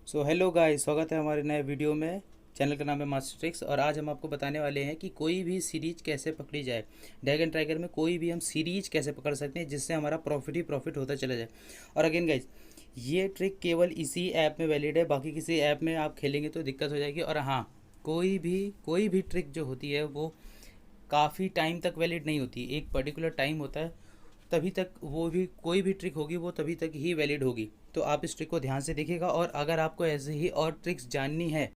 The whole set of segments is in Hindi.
सो हेलो गाइस, स्वागत है हमारे नए वीडियो में। चैनल का नाम है मास्टर ट्रिक्स और आज हम आपको बताने वाले हैं कि कोई भी सीरीज कैसे पकड़ी जाए। ड्रैगन ट्रैकर में कोई भी हम सीरीज कैसे पकड़ सकते हैं जिससे हमारा प्रॉफिट ही प्रॉफिट होता चला जाए। और अगेन गाइस, ये ट्रिक केवल इसी ऐप में वैलिड है, बाकी किसी ऐप में आप खेलेंगे तो दिक्कत हो जाएगी। और हाँ, कोई भी ट्रिक जो होती है वो काफ़ी टाइम तक वैलिड नहीं होती। एक पर्टिकुलर टाइम होता है, तभी तक वो भी कोई भी ट्रिक होगी वो तभी तक ही वैलिड होगी। तो आप इस ट्रिक को ध्यान से देखिएगा और अगर आपको ऐसे ही और ट्रिक्स जाननी है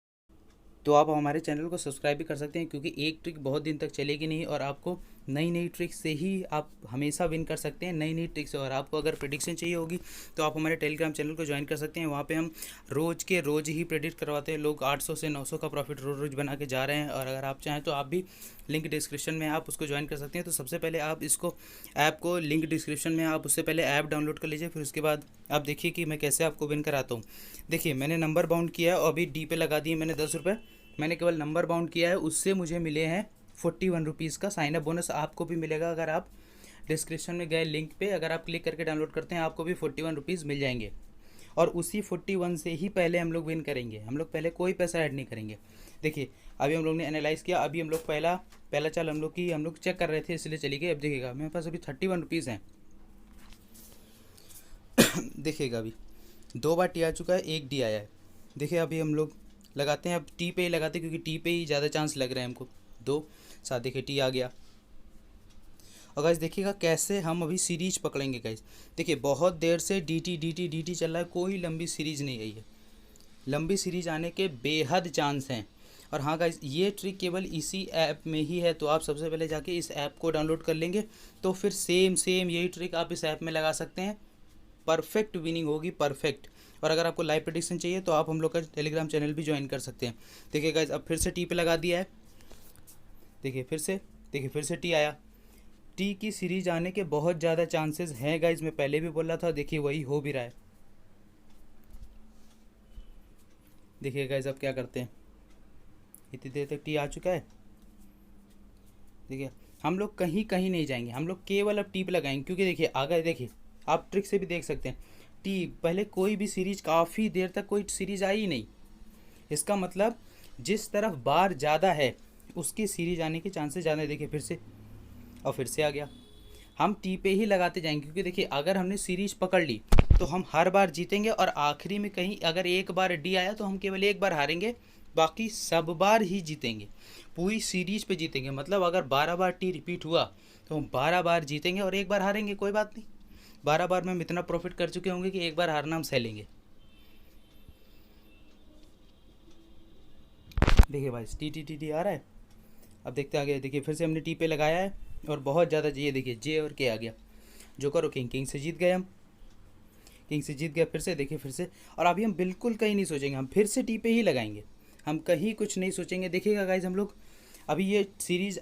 तो आप हमारे चैनल को सब्सक्राइब भी कर सकते हैं, क्योंकि एक ट्रिक बहुत दिन तक चलेगी नहीं और आपको नई नई ट्रिक्स से ही आप हमेशा विन कर सकते हैं। नई नई ट्रिक्स, और आपको अगर प्रेडिक्शन चाहिए होगी तो आप हमारे टेलीग्राम चैनल को ज्वाइन कर सकते हैं। वहाँ पे हम रोज़ के रोज़ ही प्रेडिक्ट करवाते हैं। लोग 800 से 900 का प्रॉफिट रोज़ रोज़ बना के जा रहे हैं, और अगर आप चाहें तो आप भी लिंक डिस्क्रिप्शन में आप उसको ज्वाइन कर सकते हैं। तो सबसे पहले आप इसको ऐप को लिंक डिस्क्रिप्शन में आप उससे पहले ऐप डाउनलोड कर लीजिए, फिर उसके बाद आप देखिए कि मैं कैसे आपको विन कराता हूँ। देखिए, मैंने नंबर बाउंड किया है और अभी डी पे लगा दिए मैंने 10 रुपये। मैंने केवल नंबर बाउंड किया है, उससे मुझे मिले हैं 41 रुपीज़ का साइन अप बोनस। आपको भी मिलेगा अगर आप डिस्क्रिप्शन में गए लिंक पे अगर आप क्लिक करके डाउनलोड करते हैं, आपको भी 41 रुपीज़ मिल जाएंगे। और उसी 41 से ही पहले हम लोग विन करेंगे। हम लोग पहले कोई पैसा ऐड नहीं करेंगे। देखिए, अभी हम लोग ने एनालाइज़ किया। अभी हम लोग पहला चाल हम लोग चेक कर रहे थे, इसलिए चली गई। अब देखिएगा मेरे पास अभी 31 रुपीज़ हैं। देखिएगा अभी 2 बार टी आ चुका है, एक डी आया है। देखिए अभी हम लोग लगाते हैं, अब टी पे ही लगाते हैं क्योंकि टी पे ही ज़्यादा चांस लग रहे हैं हमको। 2 साथ देखिए टी आ गया। और गाइस देखिएगा कैसे हम अभी सीरीज पकड़ेंगे। गाइस देखिए, बहुत देर से डी टी चल रहा है, कोई लंबी सीरीज नहीं आई है। लंबी सीरीज आने के बेहद चांस हैं। और हाँ गाइस, ये ट्रिक केवल इसी ऐप में ही है, तो आप सबसे पहले जाके इस ऐप को डाउनलोड कर लेंगे तो फिर सेम यही ट्रिक आप इस ऐप में लगा सकते हैं। परफेक्ट विनिंग होगी, परफेक्ट। और अगर आपको लाइव प्रेडिक्शन चाहिए तो आप हम लोग का टेलीग्राम चैनल भी ज्वाइन कर सकते हैं। देखिए गाइस, अब फिर से टी पे लगा दिया है। देखिए फिर से टी आया। टी की सीरीज आने के बहुत ज़्यादा चांसेस हैं गाइस, मैं पहले भी बोल रहा था। देखिए वही हो भी रहा है। देखिए गाइस, अब क्या करते हैं, इतनी देर तक टी आ चुका है। देखिए हम लोग कहीं कहीं नहीं जाएंगे, हम लोग केवल अब टी पे लगाएंगे, क्योंकि देखिए आगे देखिए आप ट्रिक से भी देख सकते हैं। टी पहले कोई भी सीरीज, काफ़ी देर तक कोई सीरीज आई ही नहीं। इसका मतलब जिस तरफ बार ज़्यादा है उसकी सीरीज आने के चांसेस ज़्यादा है। देखिए फिर से, और फिर से आ गया। हम टी पे ही लगाते जाएंगे, क्योंकि देखिए अगर हमने सीरीज पकड़ ली तो हम हर बार जीतेंगे, और आखिरी में कहीं अगर एक बार डी आया तो हम केवल एक बार हारेंगे, बाकी सब बार ही जीतेंगे। पूरी सीरीज पे जीतेंगे। मतलब अगर 12 बार टी रिपीट हुआ तो हम 12 बार जीतेंगे और एक बार हारेंगे, कोई बात नहीं। 12 बार में हम इतना प्रॉफिट कर चुके होंगे कि एक बार हारना हम सह लेंगे। देखिए भाई, टी आ रहा है। अब देखते आगे। देखिए फिर से हमने टी पे लगाया है और बहुत ज़्यादा ये देखिए जे और के आ गया। जोकर और किंग से जीत गए हम। किंग से जीत गए। फिर से देखिए फिर से। और अभी हम बिल्कुल कहीं नहीं सोचेंगे, हम फिर से टी पे ही लगाएंगे। हम कहीं कुछ नहीं सोचेंगे। देखिएगा गाइज, हम लोग अभी ये सीरीज़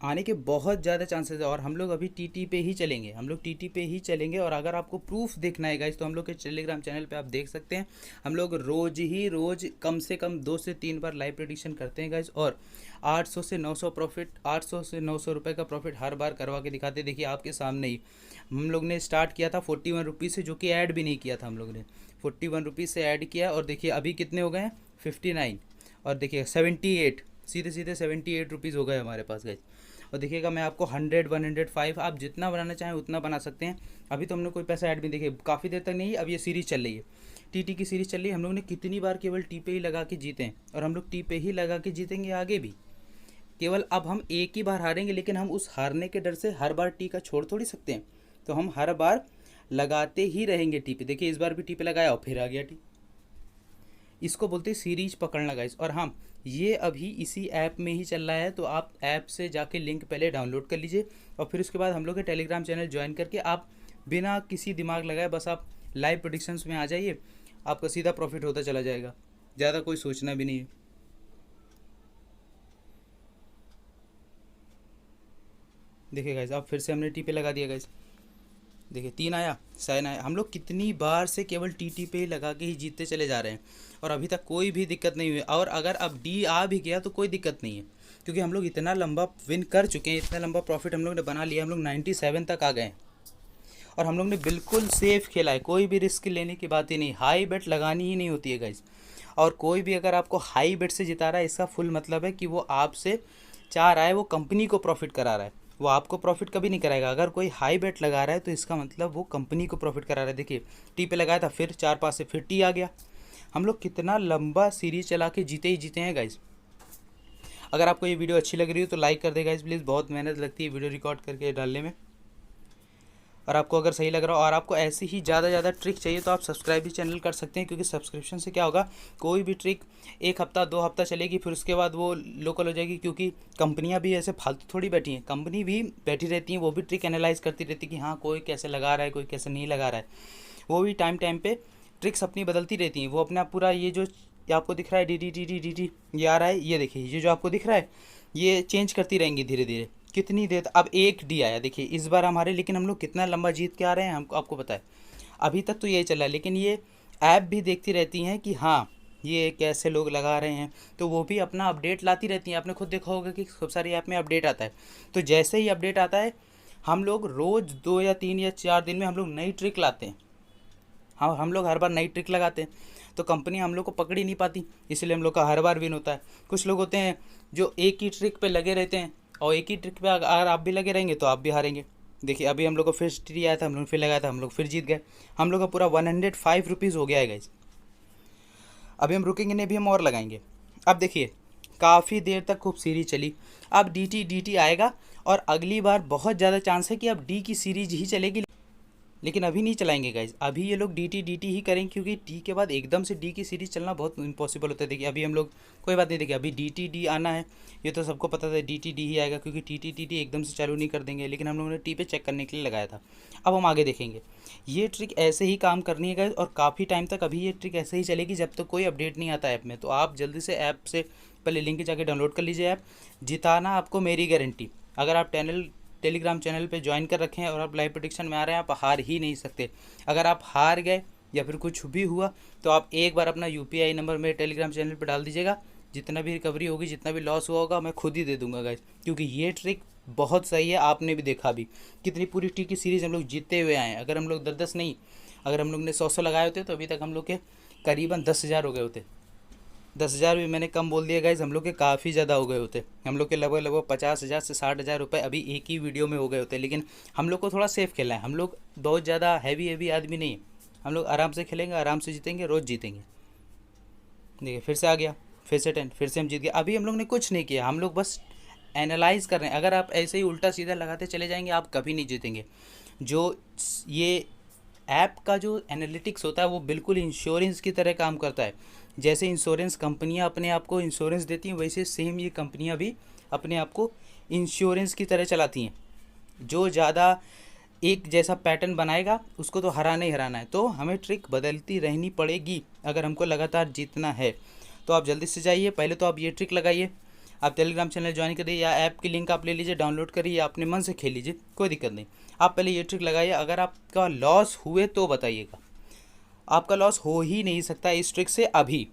आने के बहुत ज़्यादा चांसेस है, और हम लोग अभी टीटी पे ही चलेंगे। हम लोग टीटी पे ही चलेंगे। और अगर आपको प्रूफ देखना है गाइस तो हम लोग के टेलीग्राम चैनल पे आप देख सकते हैं। हम लोग रोज़ कम से कम 2 से 3 बार लाइव प्रेडिक्शन करते हैं गाइस, और 800 से 900 प्रॉफिट, 800 से 900 रुपये का प्रॉफिट हर बार करवा के दिखाते हैं। देखिए आपके सामने ही हम लोग ने स्टार्ट किया था 41 रुपीज़ से, जो कि ऐड भी नहीं किया था हम लोग ने। 41 रुपीज़ से ऐड किया, और देखिए अभी कितने हो गए हैं, 59। और देखिए 78, सीधे सीधे 78 रुपीज़ हो गए हमारे पास गाइस। और देखिएगा मैं आपको 100, 105 आप जितना बनाना चाहें उतना बना सकते हैं। अभी तो हमने कोई पैसा ऐड भी, देखिए काफ़ी देर तक नहीं, अब ये सीरीज़ चल रही है। टी की सीरीज़ चल रही है। हम लोग ने कितनी बार केवल टी पे ही लगा के जीते हैं, और हम लोग टी पे ही लगा के जीतेंगे आगे भी। केवल अब हम एक ही बार हारेंगे, लेकिन हम उस हारने के डर से हर बार टी का छोड़ थोड़ी सकते हैं। तो हम हर बार लगाते ही रहेंगे टी पे। देखिए इस बार भी टी पे लगाया और फिर आ गया टी। इसको बोलते हैं सीरीज पकड़ना गाइस। और हाँ, ये अभी इसी ऐप में ही चल रहा है, तो आप ऐप से जाके लिंक पहले डाउनलोड कर लीजिए, और फिर उसके बाद हम लोग के टेलीग्राम चैनल ज्वाइन करके आप बिना किसी दिमाग लगाए बस आप लाइव प्रेडिक्शंस में आ जाइए। आपका सीधा प्रॉफिट होता चला जाएगा, ज़्यादा कोई सोचना भी नहीं है। देखिए गाइस, अब फिर से हमने टी पे लगा दिया गाइस। देखिए 3 आया, साइन आया। हम लोग कितनी बार से केवल टी पे लगा के ही जीतते चले जा रहे हैं, और अभी तक कोई भी दिक्कत नहीं हुई। और अगर अब डी आ भी गया तो कोई दिक्कत नहीं है, क्योंकि हम लोग इतना लंबा विन कर चुके हैं, इतना लंबा प्रॉफिट हम लोग ने बना लिया। हम लोग 97 तक आ गए हैं। और हम लोग ने बिल्कुल सेफ खेला है, कोई भी रिस्क लेने की बात ही नहीं, हाई बेट लगानी ही नहीं होती है गाइस। और कोई भी अगर आपको हाई बेट से जिता रहा है, इसका फुल मतलब है कि वो आपसे चाह रहा है, वो कंपनी को प्रॉफिट करा रहा है, वो आपको प्रॉफिट कभी नहीं कराएगा। अगर कोई हाई बेट लगा रहा है तो इसका मतलब वो कंपनी को प्रॉफिट करा रहा है। देखिए टी पे लगाया था, फिर 4-5 से फिर टी आ गया। हम लोग कितना लंबा सीरीज चला के जीते ही जीते हैं गाइस। अगर आपको ये वीडियो अच्छी लग रही हो तो लाइक कर देगा गाइस प्लीज़, बहुत मेहनत लगती है वीडियो रिकॉर्ड करके डालने में। और आपको अगर सही लग रहा हो और आपको ऐसी ही ज़्यादा ट्रिक चाहिए तो आप सब्सक्राइब भी चैनल कर सकते हैं, क्योंकि सब्सक्रिप्शन से क्या होगा, कोई भी ट्रिक 1 हफ्ता 2 हफ्ता चलेगी, फिर उसके बाद वो लोकल हो जाएगी। क्योंकि कंपनियां भी ऐसे फालतू थोड़ी बैठी हैं, कंपनी भी बैठी रहती हैं, वो भी ट्रिक एनालाइज करती रहती है कि हाँ कोई कैसे लगा रहा है, कोई कैसे नहीं लगा रहा है। वो भी टाइम टाइम पे ट्रिक्स अपनी बदलती रहती हैं। वो अपना पूरा ये जो आपको दिख रहा है डी ये आ रहा है, ये देखिए ये जो आपको दिख रहा है ये चेंज करती रहेंगी धीरे धीरे। कितनी देर अब एक डी आया, देखिए इस बार हमारे, लेकिन हम लोग कितना लंबा जीत के आ रहे हैं हमको आपको पता है। अभी तक तो यही चल रहा है, लेकिन ये ऐप भी देखती रहती हैं कि हाँ ये कैसे लोग लगा रहे हैं, तो वो भी अपना अपडेट लाती रहती हैं। आपने खुद देखा होगा कि खूब सारी ऐप में अपडेट आता है, तो जैसे ही अपडेट आता है हम लोग रोज़ 2 या 3 या 4 दिन में हम लोग नई ट्रिक लाते हैं। हाँ हम लोग हर बार नई ट्रिक लगाते हैं, तो कंपनी हम लोग को पकड़ ही नहीं पाती, इसलिए हम लोग का हर बार विन होता है। कुछ लोग होते हैं जो एक ही ट्रिक पे लगे रहते हैं, और एक ही ट्रिक पे अगर आप भी लगे रहेंगे तो आप भी हारेंगे। देखिए अभी हम लोग को फिर टी आया था, हम लोग फिर लगाया था, हम लोग फिर जीत गए। हम लोग का पूरा 105 रुपीज़ हो गया है गाइस। अभी हम रुकेंगे नहीं, अभी हम और लगाएंगे। अब देखिए काफ़ी देर तक खूब सीरीज चली, अब डी टी आएगा और अगली बार बहुत ज़्यादा चांस है कि अब डी की सीरीज ही चलेगी, लेकिन अभी नहीं चलाएंगे गाइज। अभी ये लोग डी टी ही करेंगे, क्योंकि टी के बाद एकदम से डी की सीरीज़ चलना बहुत इम्पॉसिबल होता है। देखिए अभी हम लोग कोई बात नहीं, देखिए अभी डी आना है, ये तो सबको पता था डी ही आएगा, क्योंकि टी एकदम से चालू नहीं कर देंगे, लेकिन हम लोगों ने टी पे चेक करने के लिए लगाया था। अब हम आगे देखेंगे, ये ट्रिक ऐसे ही काम करनी है गाइज, और काफ़ी टाइम तक अभी ये ट्रिक ऐसे ही चलेगी जब तक कोई अपडेट नहीं आता ऐप में। तो आप जल्दी से ऐप से पहले लिंक जाके डाउनलोड कर लीजिए ऐप, जिताना आपको मेरी गारंटी। अगर आप टेलीग्राम चैनल पे ज्वाइन कर रखे हैं और आप लाइव प्रेडिक्शन में आ रहे हैं, आप हार ही नहीं सकते। अगर आप हार गए या फिर कुछ भी हुआ तो आप एक बार अपना UPI नंबर मेरे टेलीग्राम चैनल पे डाल दीजिएगा, जितना भी रिकवरी होगी, जितना भी लॉस हुआ होगा मैं खुद ही दे दूंगा गाइस, क्योंकि ये ट्रिक बहुत सही है। आपने भी देखा अभी कितनी पूरी टी की सीरीज़ हम लोग जीतते हुए आए हैं। अगर हम लोग 10 नहीं, अगर हम लोग ने 100 लगाए होते तो अभी तक हम लोग के करीबन 10,000 हो गए होते। 10,000 भी मैंने कम बोल दिया गाइज, हम लोग के काफ़ी ज़्यादा हो गए होते। हम लोग के लगभग 50,000 से 60,000 रुपये अभी एक ही वीडियो में हो गए होते। लेकिन हम लोग को थोड़ा सेफ खेलना है, हम लोग बहुत ज़्यादा हैवी आदमी नहीं है, हम लोग आराम से खेलेंगे, आराम से जीतेंगे, रोज़ जीतेंगे। देखिए फिर से आ गया, फिर से 10, फिर से हम जीत गए। अभी हम लोग ने कुछ नहीं किया, हम लोग बस एनालाइज कर रहे हैं। अगर आप ऐसे ही उल्टा सीधा लगाते चले जाएंगे आप कभी नहीं जीतेंगे। जो ये ऐप का जो एनालिटिक्स होता है वो बिल्कुल इंश्योरेंस की तरह काम करता है। जैसे इंश्योरेंस कंपनियां अपने आप को इंश्योरेंस देती हैं, वैसे सेम ये कंपनियां भी अपने आप को इंश्योरेंस की तरह चलाती हैं। जो ज़्यादा एक जैसा पैटर्न बनाएगा उसको तो हराना ही हराना है, तो हमें ट्रिक बदलती रहनी पड़ेगी अगर हमको लगातार जीतना है। तो आप जल्दी से जाइए, पहले तो आप ये ट्रिक लगाइए, आप टेलीग्राम चैनल ज्वाइन करिए या ऐप की लिंक आप ले लीजिए, डाउनलोड करिए, अपने मन से खेल लीजिए, कोई दिक्कत नहीं। आप पहले ये ट्रिक लगाइए, अगर आपका लॉस हुए तो बताइएगा। आपका लॉस हो ही नहीं सकता इस ट्रिक से अभी।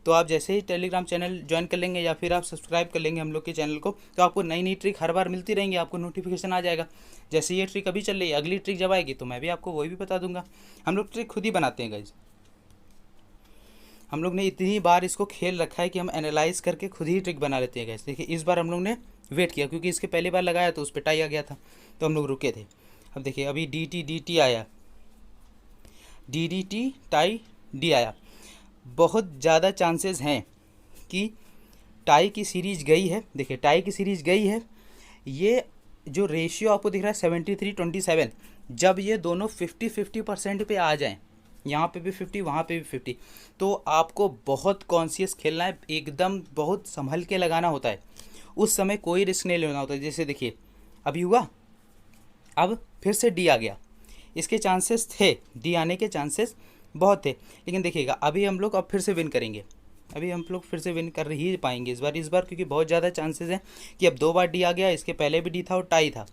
तो आप जैसे ही टेलीग्राम चैनल ज्वाइन कर लेंगे या फिर आप सब्सक्राइब कर लेंगे हम लोग के चैनल को, तो आपको नई नई ट्रिक हर बार मिलती रहेंगी, आपको नोटिफिकेशन आ जाएगा। जैसे ये ट्रिक अभी चल रही है, अगली ट्रिक जब आएगी तो मैं भी आपको वही भी बता दूंगा। हम लोग ट्रिक खुद ही बनाते हैं गाइज, हम लोग ने इतनी बार इसको खेल रखा है कि हम एनालाइज करके खुद ही ट्रिक बना लेते हैं गाइस। देखिए इस बार हम लोग ने वेट किया, क्योंकि इसके पहली बार लगाया तो उस पर टाई आ गया था, तो हम लोग रुके थे। अब देखिए अभी डी आया, डी टाई डी आया। बहुत ज़्यादा चांसेस हैं कि टाई की सीरीज गई है। देखिए टाई की सीरीज गई है, ये जो रेशियो आपको दिख रहा है 73-27, जब ये दोनों 50-50% पे आ जाएं, यहाँ पे भी 50 वहाँ पे भी 50, तो आपको बहुत कॉन्शियस खेलना है, एकदम बहुत संभल के लगाना होता है। उस समय कोई रिस्क नहीं लेना होता है। जैसे देखिए अभी हुआ, अब फिर से डी आ गया, इसके चांसेस थे, डी आने के चांसेस बहुत थे, लेकिन देखिएगा अभी हम लोग अब फिर से विन करेंगे। अभी हम लोग फिर से विन कर ही पाएंगे इस बार, क्योंकि बहुत ज़्यादा चांसेस हैं कि अब 2 बार डी आ गया, इसके पहले भी डी था और टाई था।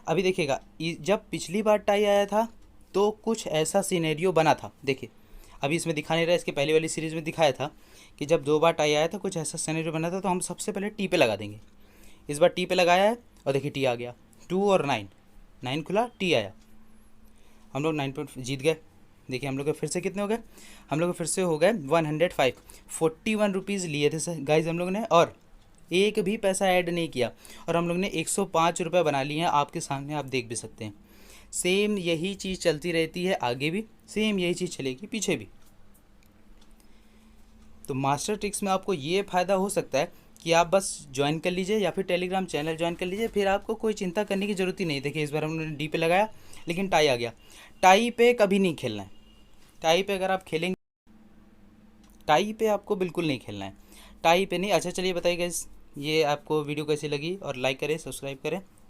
अभी देखिएगा जब पिछली बार टाई आया था तो कुछ ऐसा सिनेरियो बना था। देखिए अभी इसमें दिखा नहीं रहा, इसके पहले वाली सीरीज़ में दिखाया था कि जब 2 बार टाई आया था कुछ ऐसा सिनेरियो बना था, तो हम सबसे पहले टी पे लगा देंगे। इस बार टी पे लगाया है और देखिए टी आ गया, 2 और 9 खुला, टी आया। हम लोग 9 पॉइंट जीत गए। देखिए हम लोग के फिर से कितने हो गए, हम लोग के फिर से हो गए 105। 41 रुपीज़ लिए थे सर गाइज हम लोग ने, और एक भी पैसा ऐड नहीं किया, और हम लोग ने 105 रुपये बना लिए हैं। आपके सामने आप देख भी सकते हैं। सेम यही चीज़ चलती रहती है आगे भी, सेम यही चीज़ चलेगी पीछे भी। तो मास्टर ट्रिक्स में आपको ये फ़ायदा हो सकता है कि आप बस ज्वाइन कर लीजिए या फिर टेलीग्राम चैनल ज्वाइन कर लीजिए, फिर आपको कोई चिंता करने की ज़रूरत ही नहीं। देखिए इस बार हमने डी पे लगाया लेकिन टाई आ गया। टाई पे कभी नहीं खेलना है। टाई पे अगर आप खेलेंगे, टाई पे आपको बिल्कुल नहीं खेलना है, टाई पे नहीं। अच्छा चलिए बताइए गाइस, ये आपको वीडियो कैसी लगी, और लाइक करें, सब्सक्राइब करें।